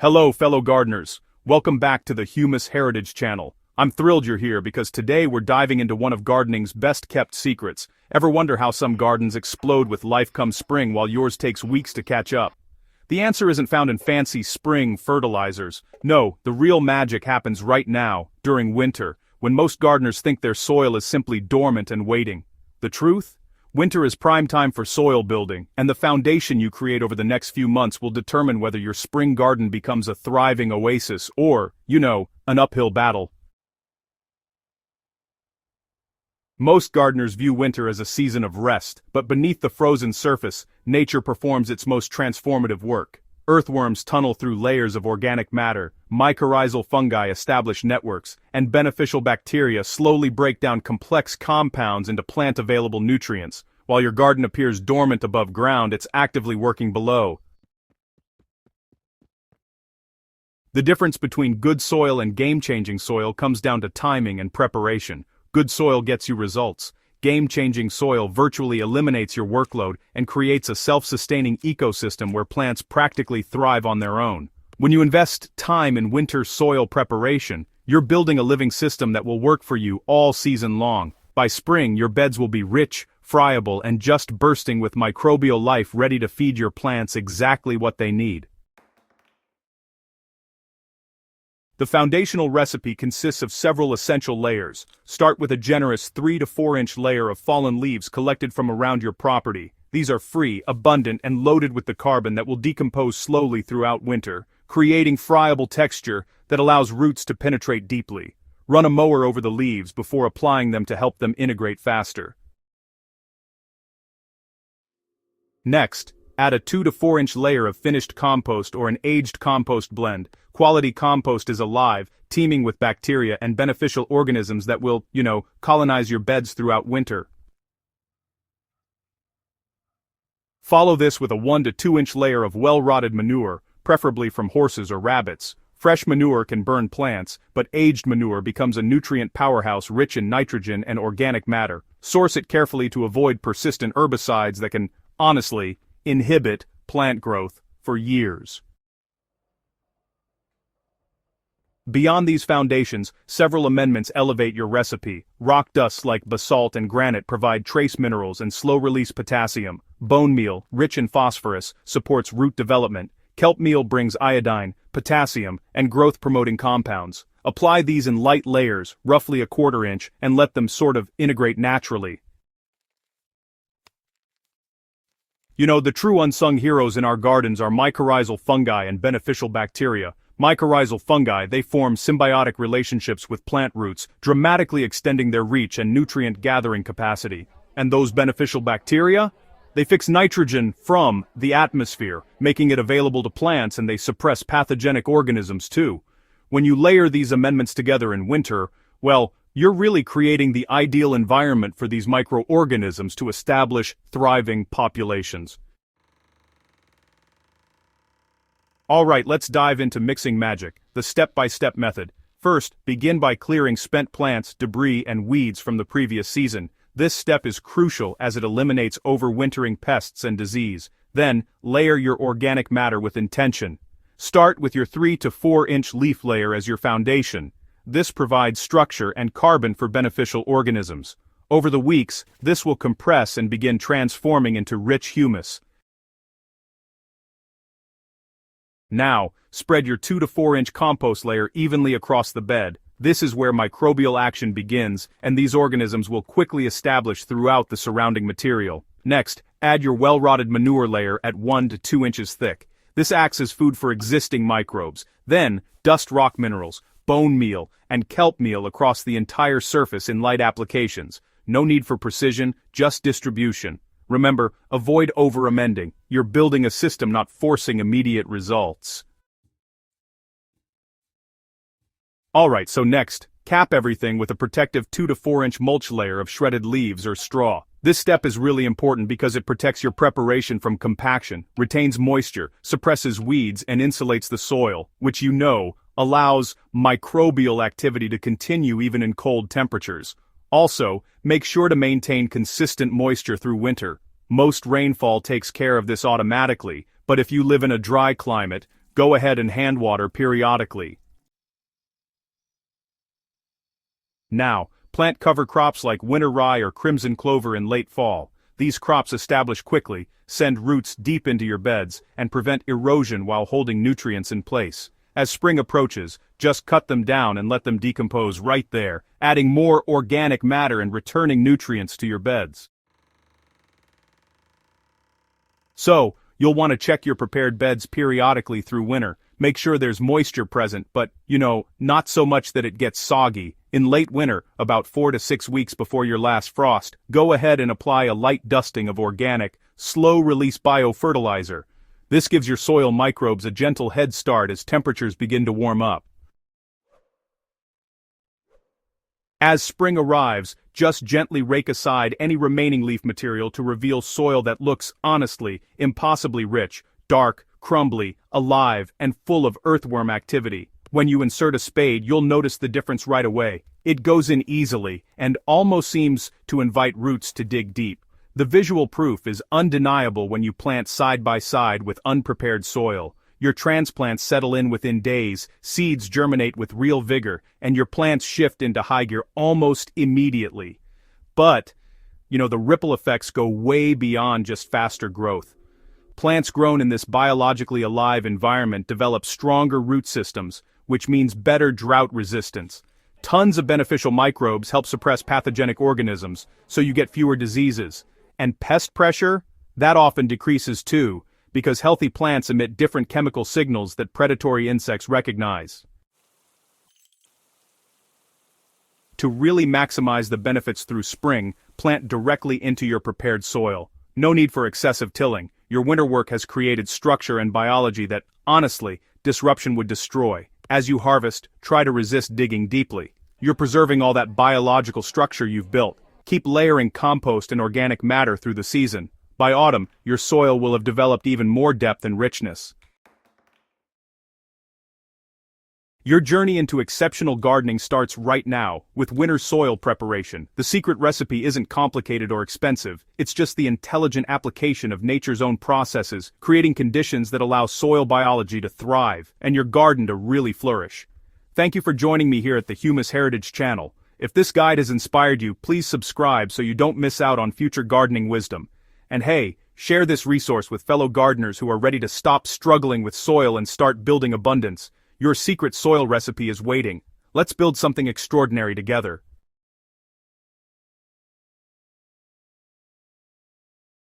Hello, fellow gardeners. Welcome back to the Humus Heritage channel. I'm thrilled you're here because today we're diving into one of gardening's best-kept secrets. Ever wonder how some gardens explode with life come spring while yours takes weeks to catch up? The answer isn't found in fancy spring fertilizers. No, the real magic happens right now, during winter, when most gardeners think their soil is simply dormant and waiting. The truth? Winter is prime time for soil building, and the foundation you create over the next few months will determine whether your spring garden becomes a thriving oasis or, an uphill battle. Most gardeners view winter as a season of rest, but beneath the frozen surface, nature performs its most transformative work. Earthworms tunnel through layers of organic matter, mycorrhizal fungi establish networks, and beneficial bacteria slowly break down complex compounds into plant-available nutrients. While your garden appears dormant above ground, it's actively working below. The difference between good soil and game-changing soil comes down to timing and preparation. Good soil gets you results. Game-changing soil virtually eliminates your workload and creates a self-sustaining ecosystem where plants practically thrive on their own. When you invest time in winter soil preparation, you're building a living system that will work for you all season long. By spring, your beds will be rich, friable, and just bursting with microbial life ready to feed your plants exactly what they need. The foundational recipe consists of several essential layers. Start with a generous 3 to 4 inch layer of fallen leaves collected from around your property. These are free, abundant, and loaded with the carbon that will decompose slowly throughout winter, creating friable texture that allows roots to penetrate deeply. Run a mower over the leaves before applying them to help them integrate faster. Next, add a 2 to 4 inch layer of finished compost or an aged compost blend. Quality compost is alive, teeming with bacteria and beneficial organisms that will, colonize your beds throughout winter. Follow this with a 1 to 2 inch layer of well-rotted manure, preferably from horses or rabbits. Fresh manure can burn plants, but aged manure becomes a nutrient powerhouse rich in nitrogen and organic matter. Source it carefully to avoid persistent herbicides that can, honestly, inhibit plant growth for years. Beyond these foundations, several amendments elevate your recipe. Rock dusts like basalt and granite provide trace minerals and slow-release potassium. Bone meal, rich in phosphorus, supports root development. Kelp meal brings iodine, potassium, and growth-promoting compounds. Apply these in light layers, roughly a 1/4 inch, and let them sort of integrate naturally. The true unsung heroes in our gardens are mycorrhizal fungi and beneficial bacteria. Mycorrhizal fungi, they form symbiotic relationships with plant roots, dramatically extending their reach and nutrient-gathering capacity. And those beneficial bacteria? They fix nitrogen from the atmosphere, making it available to plants, and they suppress pathogenic organisms too. When you layer these amendments together in winter, well, you're really creating the ideal environment for these microorganisms to establish thriving populations. Alright, let's dive into mixing magic, the step-by-step method. First, begin by clearing spent plants, debris, and weeds from the previous season. This step is crucial as it eliminates overwintering pests and disease. Then, layer your organic matter with intention. Start with your 3 to 4 inch leaf layer as your foundation. This provides structure and carbon for beneficial organisms. Over the weeks, this will compress and begin transforming into rich humus. Now, spread your 2 to 4 inch compost layer evenly across the bed. This is where microbial action begins, and these organisms will quickly establish throughout the surrounding material. Next, add your well-rotted manure layer at 1 to 2 inches thick. This acts as food for existing microbes. Then, dust rock minerals, bone meal, and kelp meal across the entire surface in light applications. No need for precision, just distribution. Remember, avoid over-amending. You're building a system, not forcing immediate results. Alright, so next, cap everything with a protective 2 to 4 inch mulch layer of shredded leaves or straw. This step is really important because it protects your preparation from compaction, retains moisture, suppresses weeds, and insulates the soil, which allows microbial activity to continue even in cold temperatures. Also, make sure to maintain consistent moisture through winter. Most rainfall takes care of this automatically, but if you live in a dry climate, Go ahead and hand water periodically. Now, plant cover crops like winter rye or crimson clover in late fall. These crops establish quickly, send roots deep into your beds, and prevent erosion while holding nutrients in place. As spring approaches, just cut them down and let them decompose right there, adding more organic matter and returning nutrients to your beds. So, you'll want to check your prepared beds periodically through winter. Make sure there's moisture present, but, not so much that it gets soggy. In late winter, about 4 to 6 weeks before your last frost, go ahead and apply a light dusting of organic, slow-release biofertilizer. This gives your soil microbes a gentle head start as temperatures begin to warm up. As spring arrives, just gently rake aside any remaining leaf material to reveal soil that looks, honestly, impossibly rich, dark, crumbly, alive, and full of earthworm activity. When you insert a spade, you'll notice the difference right away. It goes in easily, and almost seems to invite roots to dig deep. The visual proof is undeniable when you plant side by side with unprepared soil. Your transplants settle in within days, seeds germinate with real vigor, and your plants shift into high gear almost immediately. But, the ripple effects go way beyond just faster growth. Plants grown in this biologically alive environment develop stronger root systems, which means better drought resistance. Tons of beneficial microbes help suppress pathogenic organisms, so you get fewer diseases. And pest pressure? That often decreases too, because healthy plants emit different chemical signals that predatory insects recognize. To really maximize the benefits through spring, plant directly into your prepared soil. No need for excessive tilling. Your winter work has created structure and biology that, honestly, disruption would destroy. As you harvest, try to resist digging deeply. You're preserving all that biological structure you've built. Keep layering compost and organic matter through the season. By autumn, your soil will have developed even more depth and richness. Your journey into exceptional gardening starts right now, with winter soil preparation. The secret recipe isn't complicated or expensive, it's just the intelligent application of nature's own processes, creating conditions that allow soil biology to thrive, and your garden to really flourish. Thank you for joining me here at the Humus Heritage channel. If this guide has inspired you, please subscribe so you don't miss out on future gardening wisdom. And hey, share this resource with fellow gardeners who are ready to stop struggling with soil and start building abundance. Your secret soil recipe is waiting. Let's build something extraordinary together.